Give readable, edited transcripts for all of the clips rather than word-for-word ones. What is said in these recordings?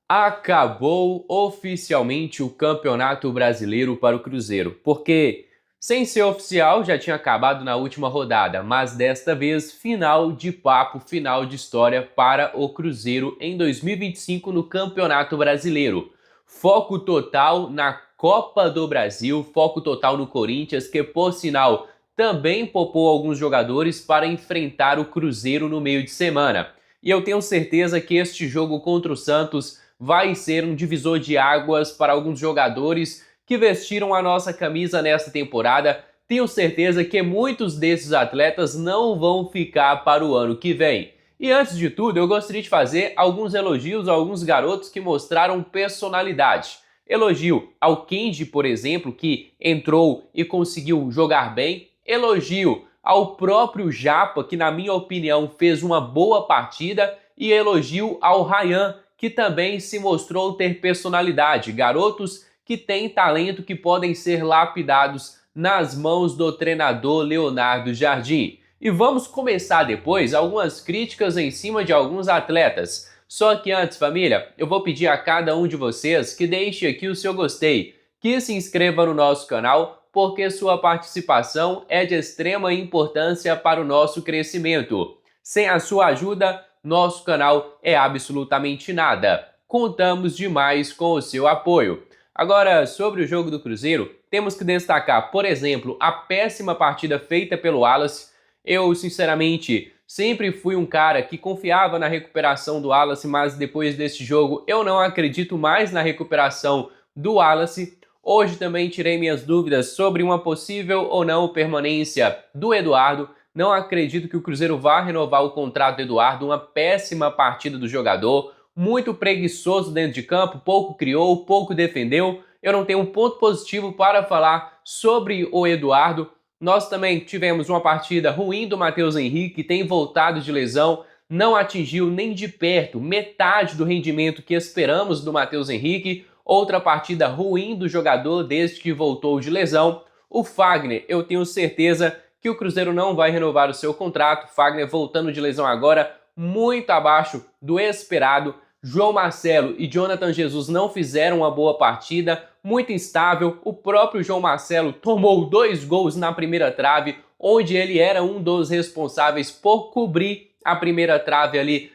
Acabou oficialmente o Campeonato Brasileiro para o Cruzeiro, porque, sem ser oficial, já tinha acabado na última rodada, mas desta vez, final de papo, final de história para o Cruzeiro em 2025 no Campeonato Brasileiro. Foco total na Copa do Brasil, foco total no Corinthians, que, por sinal, também poupou alguns jogadores para enfrentar o Cruzeiro no meio de semana. E eu tenho certeza que este jogo contra o Santos vai ser um divisor de águas para alguns jogadores que vestiram a nossa camisa nesta temporada. Tenho certeza que muitos desses atletas não vão ficar para o ano que vem. E antes de tudo, eu gostaria de fazer alguns elogios a alguns garotos que mostraram personalidade. Elogio ao Kenji, por exemplo, que entrou e conseguiu jogar bem. Elogio ao próprio Japa, que na minha opinião fez uma boa partida. E elogio ao Ryan, que também se mostrou ter personalidade, garotos que têm talento que podem ser lapidados nas mãos do treinador Leonardo Jardim. E vamos começar depois algumas críticas em cima de alguns atletas. Só que antes, família, eu vou pedir a cada um de vocês que deixe aqui o seu gostei, que se inscreva no nosso canal, porque sua participação é de extrema importância para o nosso crescimento. Sem a sua ajuda, nosso canal é absolutamente nada. Contamos demais com o seu apoio. Agora, sobre o jogo do Cruzeiro, temos que destacar, por exemplo, a péssima partida feita pelo Wallace. Eu, sinceramente, sempre fui um cara que confiava na recuperação do Wallace, mas depois deste jogo eu não acredito mais na recuperação do Wallace. Hoje também tirei minhas dúvidas sobre uma possível ou não permanência do Eduardo. Não acredito que o Cruzeiro vá renovar o contrato do Eduardo, uma péssima partida do jogador, muito preguiçoso dentro de campo, pouco criou, pouco defendeu. Eu não tenho um ponto positivo para falar sobre o Eduardo. Nós também tivemos uma partida ruim do Matheus Henrique, que tem voltado de lesão, não atingiu nem de perto metade do rendimento que esperamos do Matheus Henrique. Outra partida ruim do jogador desde que voltou de lesão. O Fagner, eu tenho certeza que o Cruzeiro não vai renovar o seu contrato. Fagner voltando de lesão agora, muito abaixo do esperado. João Marcelo e Jonathan Jesus não fizeram uma boa partida, muito instável. O próprio João Marcelo tomou 2 gols na primeira trave, onde ele era um dos responsáveis por cobrir a primeira trave ali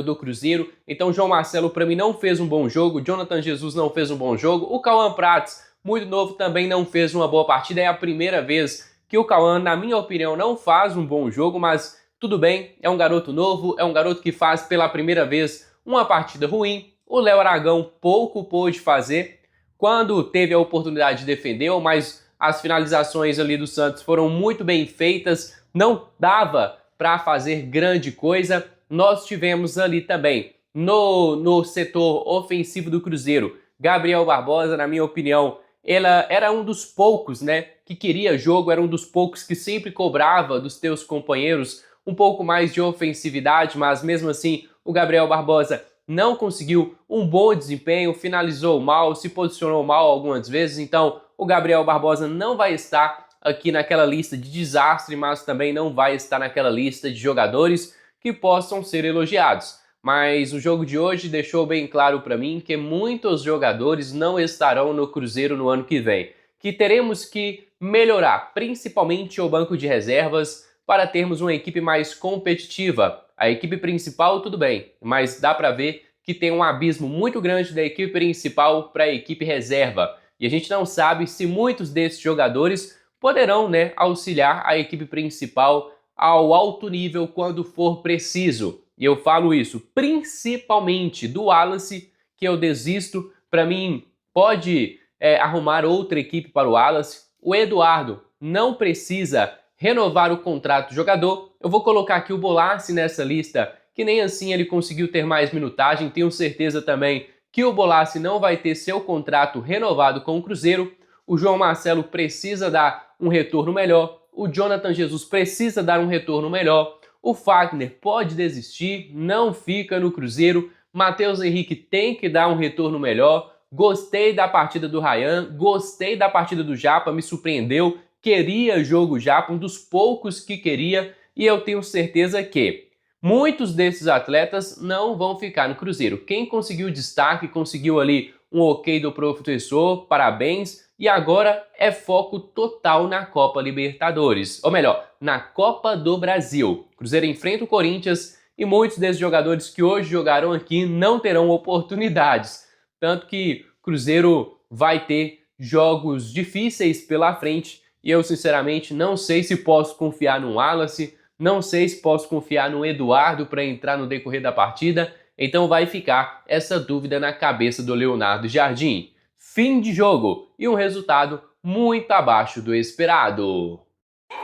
do Cruzeiro. Então João Marcelo para mim não fez um bom jogo, Jonathan Jesus não fez um bom jogo. O Cauã Prats, muito novo, também não fez uma boa partida. É a primeira vez que o Cauã, na minha opinião, não faz um bom jogo, mas tudo bem, é um garoto novo, é um garoto que faz pela primeira vez uma partida ruim. O Léo Aragão pouco pôde fazer, quando teve a oportunidade defendeu, mas as finalizações ali do Santos foram muito bem feitas, não dava para fazer grande coisa. Nós tivemos ali também, no setor ofensivo do Cruzeiro, Gabriel Barbosa, na minha opinião, ela era um dos poucos, né, que queria jogo, era um dos poucos que sempre cobrava dos teus companheiros um pouco mais de ofensividade, mas mesmo assim o Gabriel Barbosa não conseguiu um bom desempenho, finalizou mal, se posicionou mal algumas vezes, então o Gabriel Barbosa não vai estar aqui naquela lista de desastre, mas também não vai estar naquela lista de jogadores que possam ser elogiados. Mas o jogo de hoje deixou bem claro para mim que muitos jogadores não estarão no Cruzeiro no ano que vem, que teremos que melhorar, principalmente o banco de reservas, para termos uma equipe mais competitiva. A equipe principal, tudo bem, mas dá para ver que tem um abismo muito grande da equipe principal para a equipe reserva. E a gente não sabe se muitos desses jogadores poderão, né, auxiliar a equipe principal ao alto nível quando for preciso. E eu falo isso principalmente do Wallace, que eu desisto. Para mim, pode arrumar outra equipe para o Wallace. O Eduardo não precisa renovar o contrato do jogador. Eu vou colocar aqui o Bolassi nessa lista, que nem assim ele conseguiu ter mais minutagem. Tenho certeza também que o Bolassi não vai ter seu contrato renovado com o Cruzeiro. O João Marcelo precisa dar um retorno melhor. O Jonathan Jesus precisa dar um retorno melhor. O Fagner pode desistir, não fica no Cruzeiro. Matheus Henrique tem que dar um retorno melhor. Gostei da partida do Ryan, gostei da partida do Japa, me surpreendeu. Queria jogo Japa, um dos poucos que queria. E eu tenho certeza que muitos desses atletas não vão ficar no Cruzeiro. Quem conseguiu destaque, conseguiu ali um ok do professor, parabéns, e agora é foco total na Copa Libertadores, ou melhor, na Copa do Brasil. O Cruzeiro enfrenta o Corinthians e muitos desses jogadores que hoje jogaram aqui não terão oportunidades, tanto que o Cruzeiro vai ter jogos difíceis pela frente e eu sinceramente não sei se posso confiar no Wallace, não sei se posso confiar no Eduardo para entrar no decorrer da partida, então vai ficar essa dúvida na cabeça do Leonardo Jardim. Fim de jogo e um resultado muito abaixo do esperado.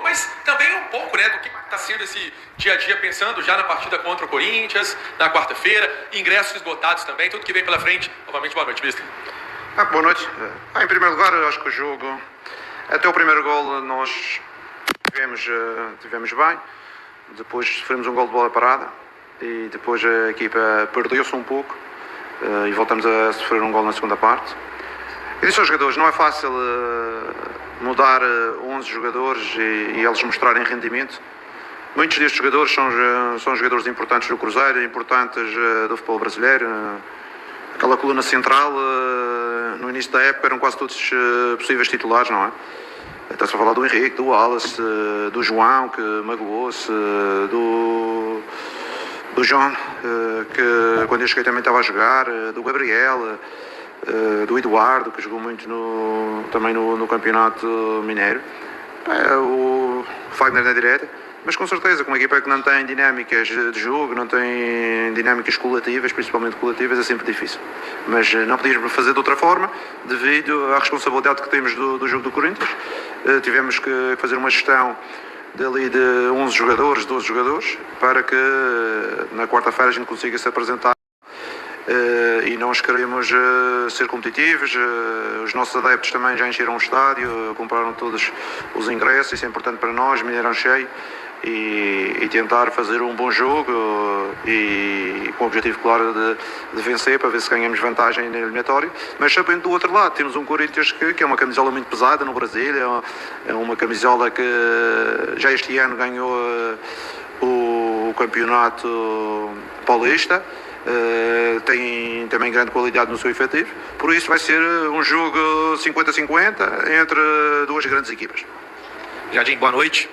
Mas também um pouco, né, do que está sendo esse dia a dia, pensando já na partida contra o Corinthians, na quarta-feira, ingressos esgotados também, tudo que vem pela frente. Novamente, boa noite, mister. Boa noite. Em primeiro lugar, eu acho que o jogo, até o primeiro gol, nós tivemos bem. Depois sofremos um gol de bola parada e depois a equipa perdeu-se um pouco e voltamos a sofrer um gol na segunda parte. E disse aos jogadores, não é fácil mudar 11 jogadores e eles mostrarem rendimento. Muitos destes jogadores são jogadores importantes do Cruzeiro, importantes do futebol brasileiro. Aquela coluna central, no início da época, eram quase todos possíveis titulares, não é? Está-se a falar do Henrique, do Wallace, do João, que magoou-se, do João, que quando eu cheguei também estava a jogar, do Gabriel, do Eduardo, que jogou muito também no Campeonato Mineiro, o Fagner na direita, mas com certeza, com uma equipa que não tem dinâmicas de jogo, não tem dinâmicas coletivas, principalmente coletivas, é sempre difícil. Mas não podíamos fazer de outra forma, devido à responsabilidade que temos do jogo do Corinthians. Tivemos que fazer uma gestão dali de 11 jogadores, 12 jogadores, para que na quarta-feira a gente consiga se apresentar. E nós queremos ser competitivos. Os nossos adeptos também já encheram o estádio, compraram todos os ingressos, isso é importante para nós, Mineirão cheio, e tentar fazer um bom jogo e com o objetivo claro de vencer, para ver se ganhamos vantagem na eliminatória. Mas sabendo do outro lado, temos um Corinthians que é uma camisola muito pesada no Brasil, é uma camisola que já este ano ganhou o campeonato paulista. Tem também grande qualidade no seu efetivo, por isso vai ser um jogo 50-50 entre duas grandes equipas. Jardim, boa noite.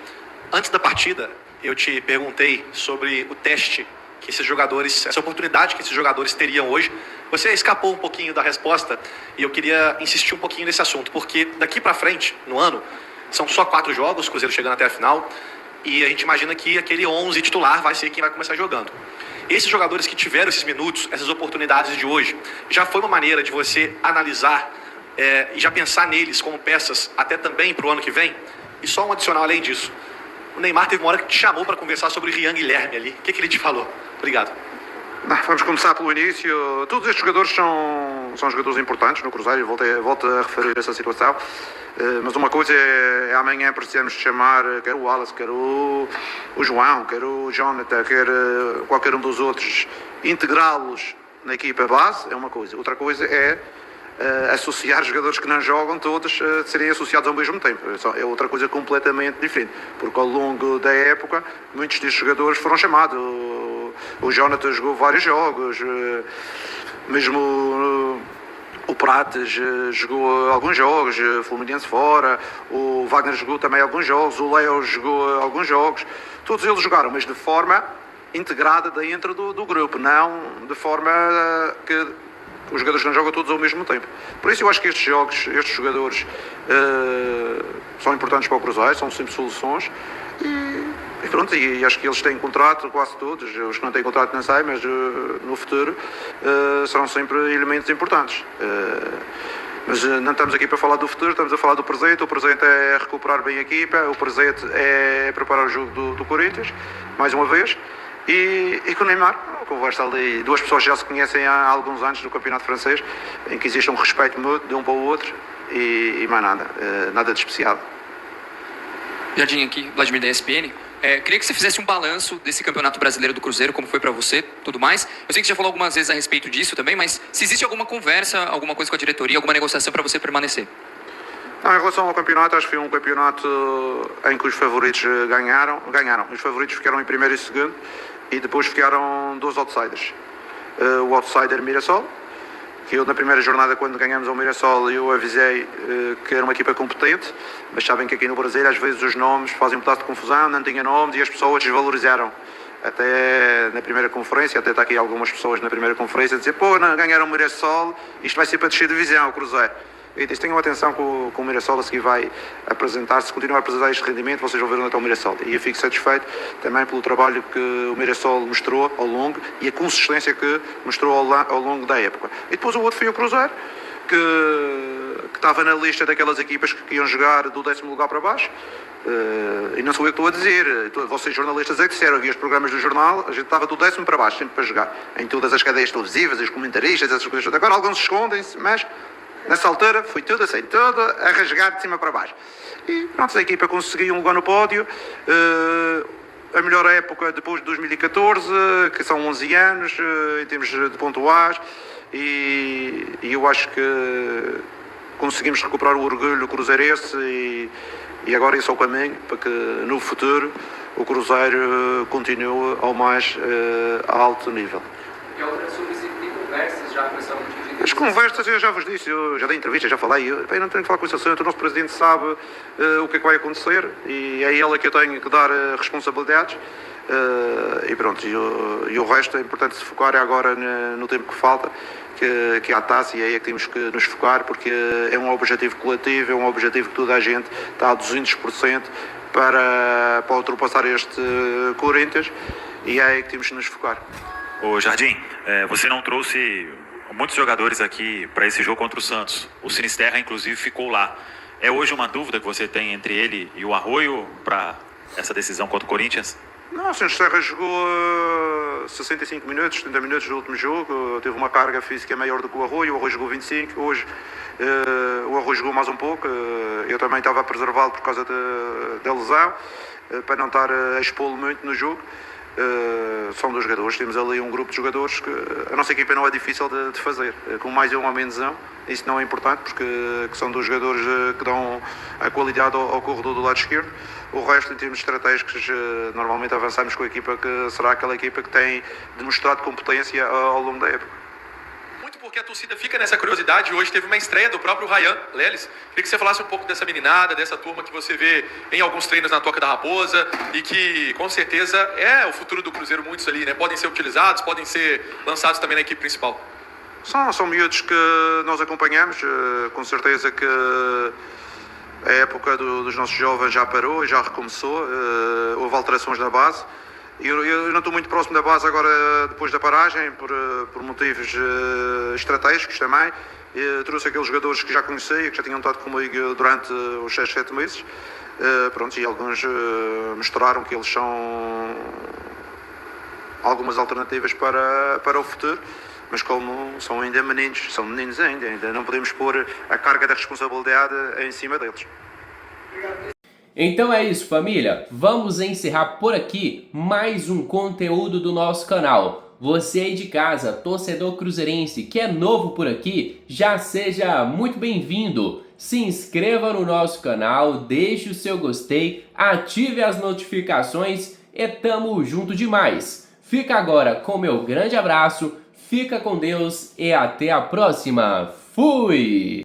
Antes da partida, eu te perguntei sobre o teste que esses jogadores, essa oportunidade que esses jogadores teriam hoje. Você escapou um pouquinho da resposta e eu queria insistir um pouquinho nesse assunto, porque daqui para frente, no ano, são só 4 jogos, o Cruzeiro chegando até a final, e a gente imagina que aquele 11 titular vai ser quem vai começar jogando. Esses jogadores que tiveram esses minutos, essas oportunidades de hoje, já foi uma maneira de você analisar e já pensar neles como peças até também para o ano que vem? E só um adicional além disso. O Neymar teve uma hora que te chamou para conversar sobre o Rian Guilherme ali. O que ele te falou? Obrigado. Vamos começar pelo início. Todos estes jogadores são jogadores importantes no Cruzeiro, volto a referir essa situação. Mas uma coisa é amanhã precisamos de chamar, quer o Wallace, quer o João, quer o Jonathan, quer qualquer um dos outros, integrá-los na equipa base, é uma coisa. Outra coisa é associar jogadores que não jogam todos de serem associados ao mesmo tempo. É outra coisa completamente diferente, porque ao longo da época muitos destes jogadores foram chamados. O Jonathan jogou vários jogos, mesmo o Prates jogou alguns jogos, Fluminense fora, o Wagner jogou também alguns jogos, o Léo jogou alguns jogos, todos eles jogaram, mas de forma integrada dentro do grupo, não de forma que os jogadores não jogam todos ao mesmo tempo. Por isso eu acho que estes jogadores são importantes para o Cruzeiro, são sempre soluções e pronto, e acho que eles têm contrato, quase todos, os que não têm contrato não sei, mas no futuro serão sempre elementos importantes. Mas não estamos aqui para falar do futuro, estamos a falar do presente. O presente é recuperar bem a equipa, o presente é preparar o jogo do Corinthians, mais uma vez. E com o Neymar, conversa ali, duas pessoas já se conhecem há alguns anos no campeonato francês, em que existe um respeito mútuo de um para o outro e mais nada de especial. Jardim aqui, Vladimir da ESPN. Queria que você fizesse um balanço desse campeonato brasileiro do Cruzeiro, como foi para você, tudo mais. Eu sei que você já falou algumas vezes a respeito disso também, mas se existe alguma conversa, alguma coisa com a diretoria, alguma negociação para você permanecer? Não, em relação ao campeonato, acho que foi um campeonato em que os favoritos ganharam. Os favoritos ficaram em primeiro e segundo. e depois ficaram 2 outsiders. O outsider Mirassol, que eu na primeira jornada, quando ganhamos ao Mirassol, eu avisei que era uma equipa competente, mas sabem que aqui no Brasil às vezes os nomes fazem um pedaço de confusão, não tinha nomes e as pessoas desvalorizaram. Até na primeira conferência, até está aqui algumas pessoas na primeira conferência a dizer: pô, não, ganharam o Mirassol, isto vai ser para descer de divisão, o Cruzeiro. E disse: tenham atenção que o Mirassol a seguir vai apresentar, se continuar a apresentar este rendimento, vocês vão ver onde está o Mirassol. E eu fico satisfeito também pelo trabalho que o Mirassol mostrou ao longo e a consistência que mostrou ao longo da época. E depois o outro foi o Cruzeiro, que estava na lista daquelas equipas que iam jogar do 10º lugar para baixo. E não sou eu que estou a dizer, vocês jornalistas é que disseram, havia os programas do jornal, a gente estava do 10º para baixo, sempre para jogar, em todas as cadeias televisivas, os comentaristas, essas coisas. Agora alguns escondem-se, mas nessa altura foi tudo assim, tudo a rasgar de cima para baixo. E pronto, a equipa conseguiu um lugar no pódio, a melhor época depois de 2014, que são 11 anos, em termos de pontuais, e eu acho que conseguimos recuperar o orgulho cruzeirense e agora esse é o caminho para que no futuro o Cruzeiro continue ao mais alto nível. E outra sobre isso, tem conversas já com essa multidão? As conversas eu já vos disse, eu já dei entrevista, já falei, eu não tenho que falar com esse assunto, o nosso Presidente sabe o que é que vai acontecer e é ele que eu tenho que dar responsabilidades. E pronto, e o resto é importante se focar agora no tempo que falta, que há a taça, e aí é que temos que nos focar, porque é um objetivo coletivo, é um objetivo que toda a gente está a 200% para ultrapassar este Corinthians, e é aí que temos que nos focar. Ô Jardim, você não trouxe muitos jogadores aqui para esse jogo contra o Santos. O Sinisterra, inclusive, ficou lá. É hoje uma dúvida que você tem entre ele e o Arroio para essa decisão contra o Corinthians? Não, o Sinisterra jogou 65 minutos, 70 minutos do último jogo, teve uma carga física maior do que o Arroio jogou 25, hoje o Arroio jogou mais um pouco, eu também estava a preservá-lo por causa da lesão, para não estar a expô-lo muito no jogo. São 2 jogadores, temos ali um grupo de jogadores que a nossa equipa não é difícil de fazer, com mais um ou menos um, isso não é importante porque são 2 jogadores que dão a qualidade ao corredor do lado esquerdo. O resto, em termos estratégicos, normalmente avançamos com a equipa que será aquela equipa que tem demonstrado competência ao longo da época. Muito porque a torcida fica nessa curiosidade. Hoje teve uma estreia do próprio Ryan Leles. Queria que você falasse um pouco dessa meninada, dessa turma que você vê em alguns treinos na Toca da Raposa e que, com certeza, é o futuro do Cruzeiro, muitos ali, né? Podem ser utilizados, podem ser lançados também na equipe principal. São miúdos que nós acompanhamos, com certeza que a época dos nossos jovens já parou e já recomeçou, houve alterações na base. Eu não estou muito próximo da base agora, depois da paragem, por motivos estratégicos também. Trouxe aqueles jogadores que já conhecia, que já tinham estado comigo durante os 6, 7 meses. Pronto, e alguns mostraram que eles são algumas alternativas para o futuro. Mas como são ainda meninos, são meninos ainda não podemos pôr a carga da responsabilidade em cima deles. Então é isso, família. Vamos encerrar por aqui mais um conteúdo do nosso canal. Você aí de casa, torcedor cruzeirense, que é novo por aqui, já seja muito bem-vindo. Se inscreva no nosso canal, deixe o seu gostei, ative as notificações e tamo junto demais. Fica agora com meu grande abraço. Fica com Deus e até a próxima. Fui!